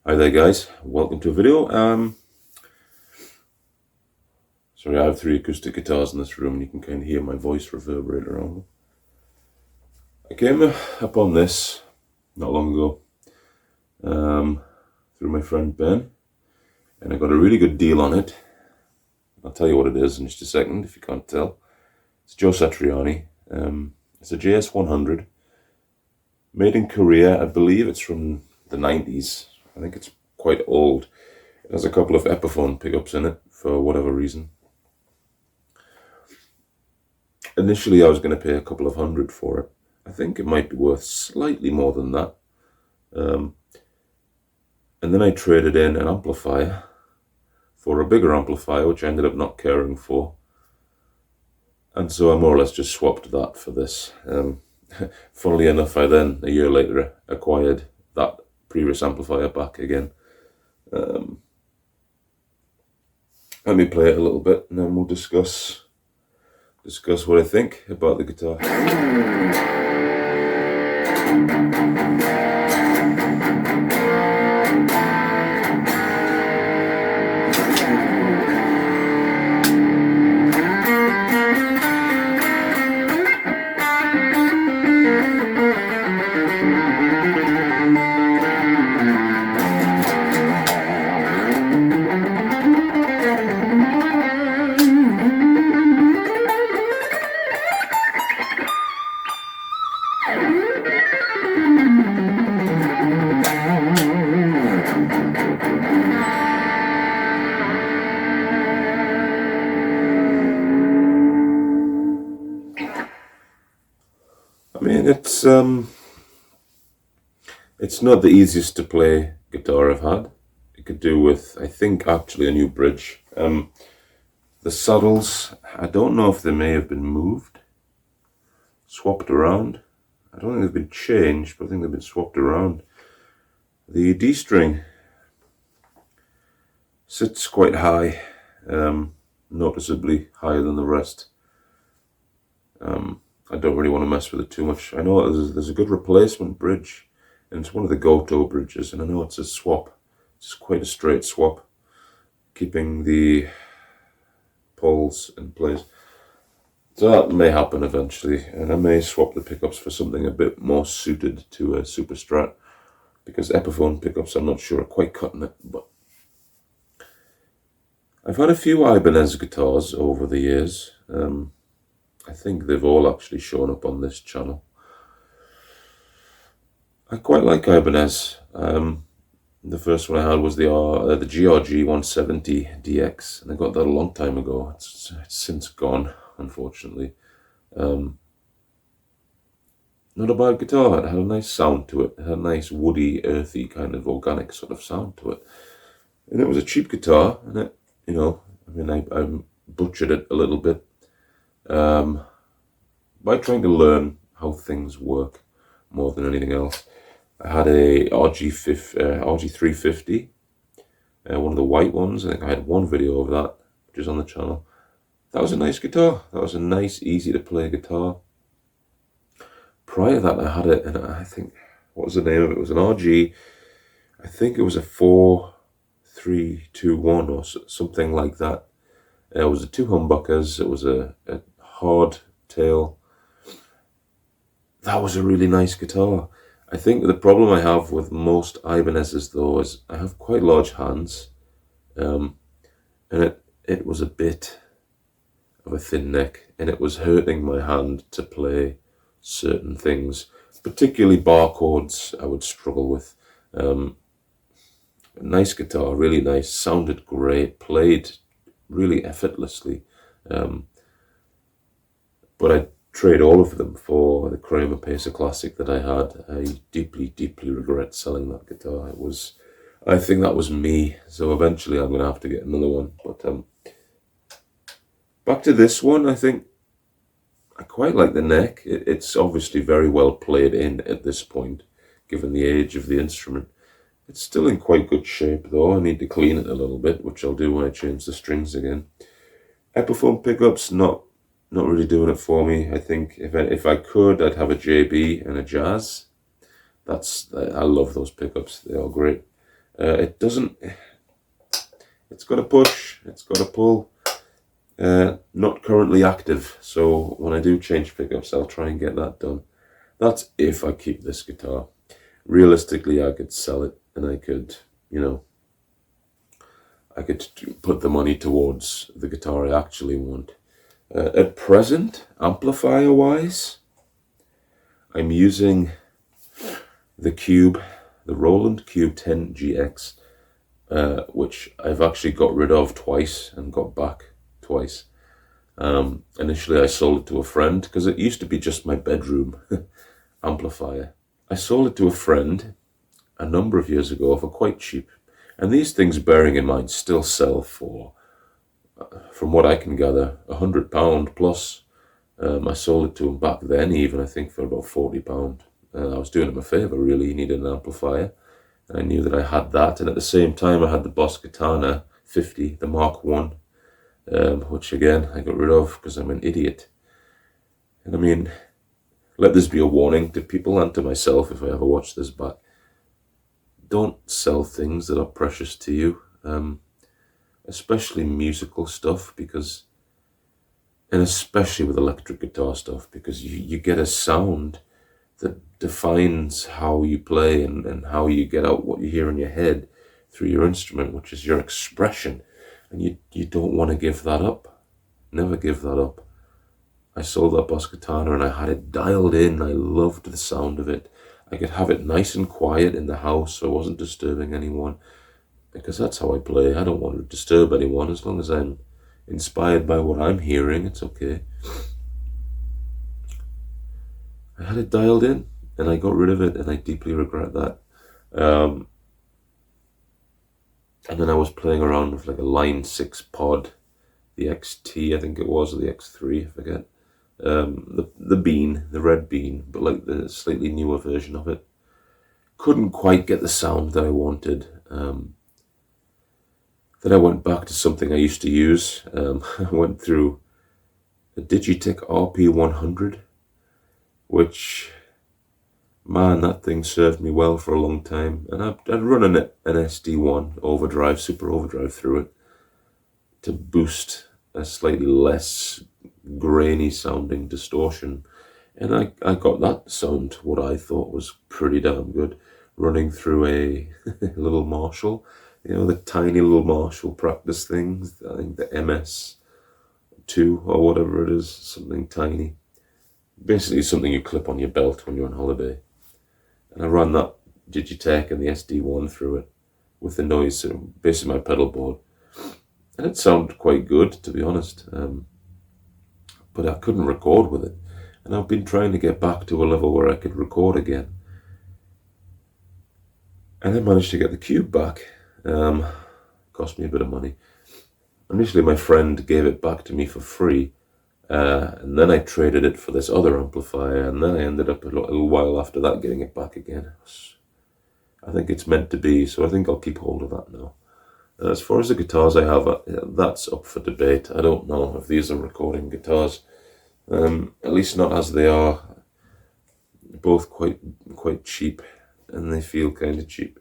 Hi there guys, welcome to a video. Sorry, I have 3 acoustic guitars in this room and you can kind of hear my voice reverberate around them. I came upon this not long ago through my friend Ben, and I got a really good deal on it. I'll tell you what it is in just a second if you can't tell. It's Joe Satriani. It's a JS100 made in Korea. I believe it's from the 90s. I think it's quite old. It has a couple of Epiphone pickups in it for whatever reason. Initially I was going to pay a couple of hundred for it. I think it might be worth slightly more than that. And then I traded in an amplifier for a bigger amplifier, which I ended up not caring for. And so I more or less just swapped that for this. Funnily enough, I then, a year later, acquired that previous amplifier back again. Let me play it a little bit and then we'll discuss what I think about the guitar. I mean, it's not the easiest to play guitar I've had. It could do with, I think, actually a new bridge. The saddles, I don't know if they may have been moved, swapped around. I don't think they've been changed, but I think they've been swapped around. The D string sits quite high, noticeably higher than the rest. I don't really want to mess with it too much. I know there's a good replacement bridge, and it's one of the go-to bridges, and I know it's a swap. It's quite a straight swap, keeping the poles in place. So that may happen eventually, and I may swap the pickups for something a bit more suited to a Super Strat, because Epiphone pickups I'm not sure are quite cutting it. But I've had a few Ibanez guitars over the years. I think they've all actually shown up on this channel. I quite like Ibanez. The first one I had was the GRG 170 DX, and I got that a long time ago. It's since gone, unfortunately. Not a bad guitar. It had a nice sound to it. It had a nice woody, earthy, kind of organic sort of sound to it. And it was a cheap guitar, and it, you know, I mean, I butchered it a little bit. By trying to learn how things work more than anything else. I had a RG350, one of the white ones. I think I had one video of that, which is on the channel. That was a nice guitar. That was a nice, easy to play guitar. Prior to that, I had it, and I think, what was the name of it? It was an RG, I think it was a 4321 or something like that. It was a 2 humbuckers. It was a hard tail. That was a really nice guitar. I think the problem I have with most Ibanez's though is I have quite large hands, and it was a bit of a thin neck, and it was hurting my hand to play certain things, particularly bar chords. I would struggle with. A nice guitar, really nice, sounded great, played really effortlessly, but I trade all of them for the Kramer Pacer Classic that I had. I deeply, deeply regret selling that guitar. I think that was me, so eventually I'm going to have to get another one. But back to this one, I think I quite like the neck. It's obviously very well played in at this point, given the age of the instrument. It's still in quite good shape though. I need to clean it a little bit, which I'll do when I change the strings again. Epiphone pickups, not really doing it for me. I think if I could, I'd have a JB and a Jazz. I love those pickups. They are great. It doesn't, it's got a push, it's got a pull, not currently active, so when I do change pickups I'll try and get that done. That's if I keep this guitar. Realistically, I could sell it and I could, you know, I could put the money towards the guitar I actually want. At present, amplifier wise, I'm using the Cube, the Roland Cube 10 GX, which I've actually got rid of twice and got back twice. Initially I sold it to a friend because it used to be just my bedroom amplifier. I sold it to a friend a number of years ago for quite cheap. And these things, bearing in mind, still sell for, from what I can gather, £100 plus. I sold it to him back then, even I think for about £40. I was doing him a favour, really. He needed an amplifier. And I knew that I had that. And at the same time, I had the Boss Katana 50, the Mark 1, which again, I got rid of because I'm an idiot. And I mean, let this be a warning to people and to myself if I ever watch this back. Don't sell things that are precious to you, especially musical stuff, because, and especially with electric guitar stuff, because you get a sound that defines how you play and how you get out what you hear in your head through your instrument, which is your expression. And you don't want to give that up. Never give that up. I sold that Boss Katana and I had it dialed in. I loved the sound of it. I could have it nice and quiet in the house so I wasn't disturbing anyone, because that's how I play. I don't want to disturb anyone. As long as I'm inspired by what I'm hearing, it's okay. I had it dialed in and I got rid of it, and I deeply regret that. And then I was playing around with like a Line 6 pod, the XT I think it was, or the X3, I forget. The bean, the red bean, but like the slightly newer version of it. Couldn't quite get the sound that I wanted. Then I went back to something I used to use. I went through a Digitech RP100, which, man, that thing served me well for a long time. And I'd run an SD1 overdrive, super overdrive through it to boost a slightly less grainy sounding distortion, and I got that sound what I thought was pretty damn good running through a little Marshall, you know, the tiny little Marshall practice things. I think the MS2 or whatever it is, something tiny, basically something you clip on your belt when you're on holiday. And I ran that Digitech and the SD1 through it with the noise, basically my pedal board, and it sounded quite good, to be honest. But I couldn't record with it. And I've been trying to get back to a level where I could record again. And I managed to get the Cube back. Cost me a bit of money. Initially, my friend gave it back to me for free. And then I traded it for this other amplifier. And then I ended up a little while after that getting it back again. I think it's meant to be, so I think I'll keep hold of that now. As far as the guitars I have, that's up for debate. I don't know if these are recording guitars, at least not as they are. Both quite cheap, and they feel kind of cheap.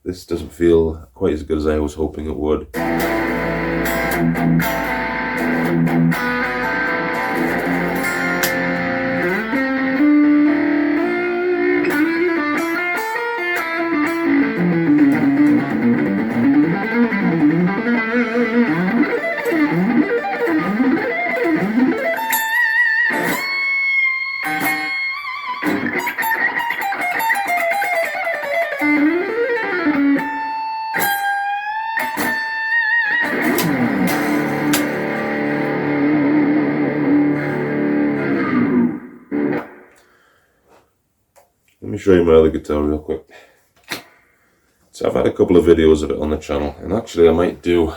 This doesn't feel quite as good as I was hoping it would. Let me show you my other guitar real quick. So I've had a couple of videos of it on the channel, and actually I might do,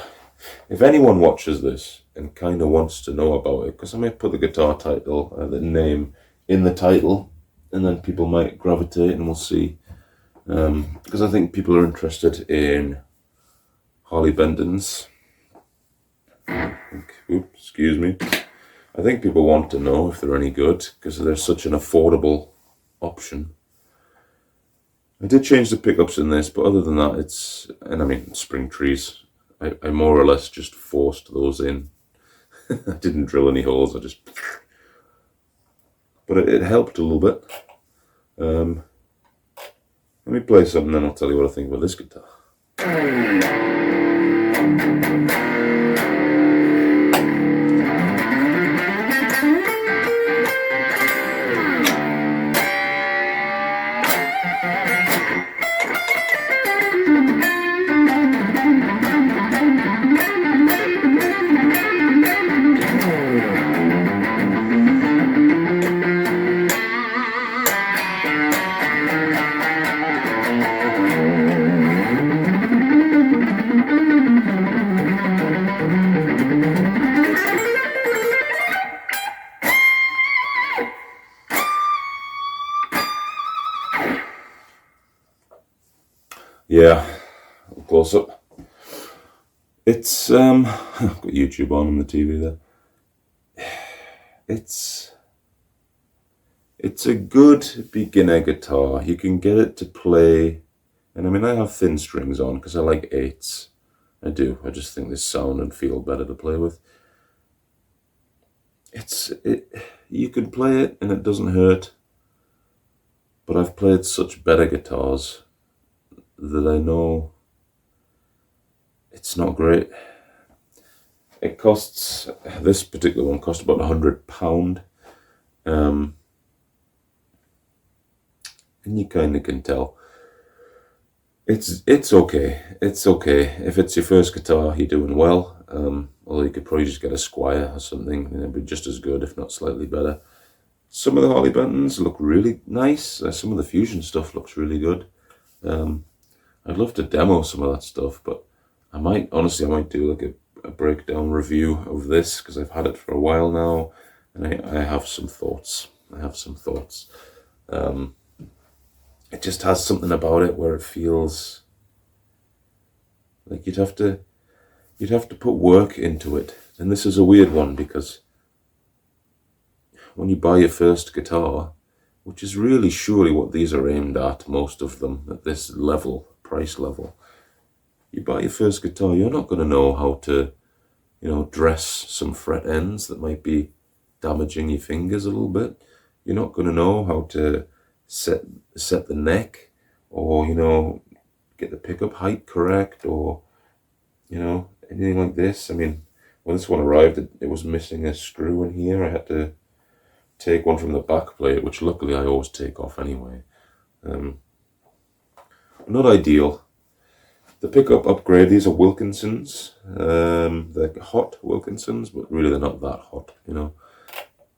if anyone watches this and kind of wants to know about it, because I might put the guitar title, the name in the title, and then people might gravitate and we'll see. Because I think people are interested in Harley Benton's. Excuse me. I think people want to know if they're any good, because they're such an affordable option. I did change the pickups in this, but other than that, and I mean, spring trees, I more or less just forced those in. I didn't drill any holes, but it helped a little bit. Let me play something, then I'll tell you what I think about this guitar. Yeah, close up. It's I've got YouTube on the TV there. It's a good beginner guitar. You can get it to play, and I mean, I have thin strings on because I like 8s. I do. I just think they sound and feel better to play with. You can play it and it doesn't hurt, but I've played such better guitars that I know it's not great. It costs, this particular one cost about £100, and you kind of can tell. It's okay. It's okay. If it's your first guitar, you're doing well. Although you could probably just get a Squire or something, and it'd be just as good, if not slightly better. Some of the Harley Bentons look really nice. Some of the Fusion stuff looks really good. I'd love to demo some of that stuff, but I might do like a breakdown review of this, because I've had it for a while now, and I have some thoughts. It just has something about it where it feels like you'd have to put work into it. And this is a weird one, because when you buy your first guitar, which is really surely what these are aimed at, most of them at this level, price level, you buy your first guitar, you're not going to know how to, dress some fret ends that might be damaging your fingers a little bit. You're not going to know how to set the neck, or get the pickup height correct, or anything like this. I mean, when this one arrived, it was missing a screw in here. I had to take one from the back plate, which luckily I always take off anyway. Not ideal. The pickup upgrade, these are Wilkinsons. They're hot Wilkinsons, but really they're not that hot,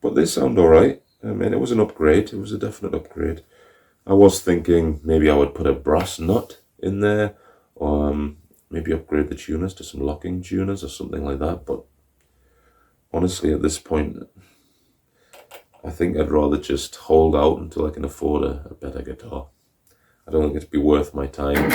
But they sound alright. I mean, it was an upgrade. It was a definite upgrade. I was thinking maybe I would put a brass nut in there, or maybe upgrade the tuners to some locking tuners or something like that. But honestly, at this point, I think I'd rather just hold out until I can afford a better guitar. I don't think it'd be worth my time.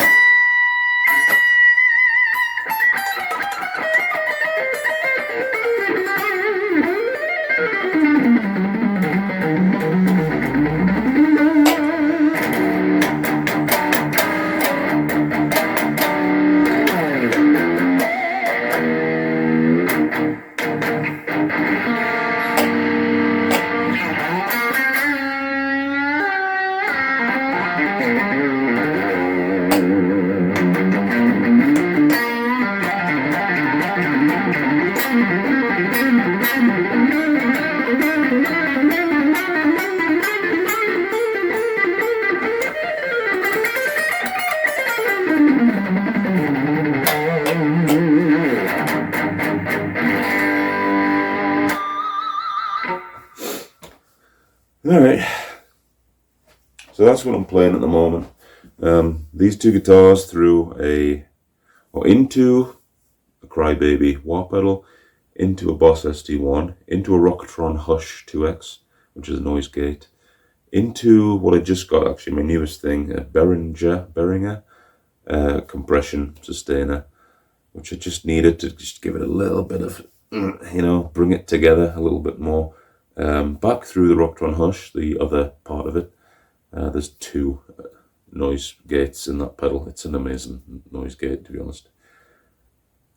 Alright, so that's what I'm playing at the moment. These two guitars into a Crybaby wah pedal, into a Boss ST1, into a Rocktron Hush 2X, which is a noise gate, into what I just got, actually my newest thing, a Behringer compression sustainer, which I just needed to just give it a little bit of, bring it together a little bit more. Back through the Rocktron Hush, the other part of it, there's two noise gates in that pedal. It's an amazing noise gate, to be honest.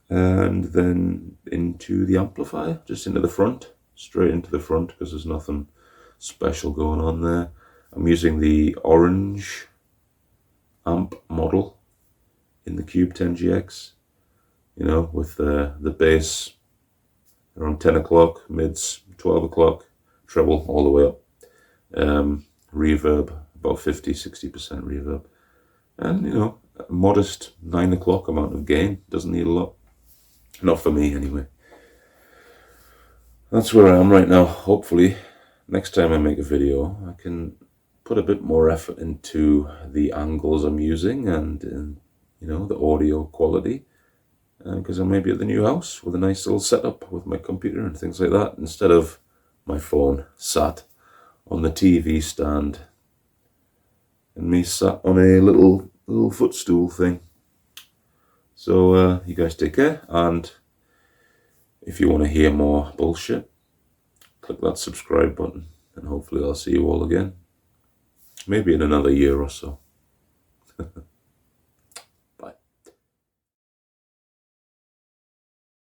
And then into the amplifier, just into the front, straight into the front, because there's nothing special going on there. I'm using the orange amp model in the Cube 10GX, you know, with the bass around 10 o'clock, mids 12 o'clock, treble all the way up, reverb about 50-60% reverb, and you know, a modest 9 o'clock amount of gain. Doesn't need a lot, not for me anyway. That's where I am right now. Hopefully next time I make a video I can put a bit more effort into the angles I'm using and you know, the audio quality, because I may be at the new house with a nice little setup with my computer and things like that, instead of my phone sat on the TV stand and me sat on a little footstool thing. So you guys take care, and if you want to hear more bullshit, click that subscribe button, and hopefully I'll see you all again, maybe in another year or so.